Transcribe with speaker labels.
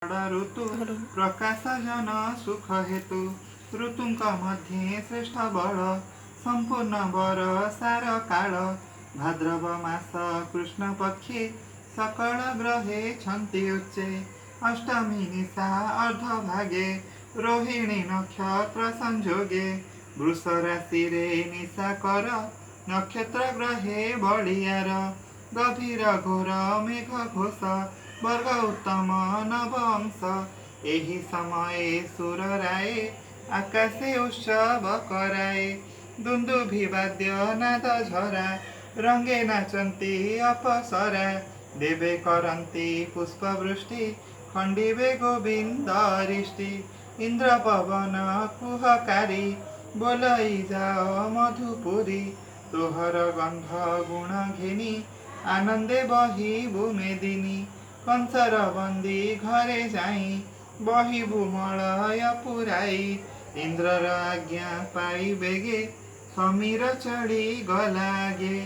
Speaker 1: ऋतु प्रकाश जन सुख हेतु ऋतुंक मध्ये श्रेष्ठ बल संपूर्ण बर सार काल भाद्रव मास कृष्ण पक्षे सकल ग्रहे छन्ति उच्चे अष्टमी निशा अर्धभागे रोहिणी नक्षत्र संजोगे वृष राशि रे निशा कर नक्षत्र ग्रहे बलियार गभीर घोर मेघ घोष वर्ग उत्तम नवंश एही समय सुर राय आकाशे उत्सव कराए दुन्दुभि वाद्य नाद झरा रंगे नाचन्ती अपसरा देवे करन्ती पुष्पवृष्टि खण्डिबे गोविन्द रिष्टि इन्द्र पवन कुहकारी बोलै जाओ मधुपुरी तोहर गन्ध गुण घेनी आनन्दे बहिबु मेदिनी कंसर बंदी घरे जाई बहिबु मलय पुराई इंद्रर आज्ञा पाई बेगे समीर चढ़ी गलागे।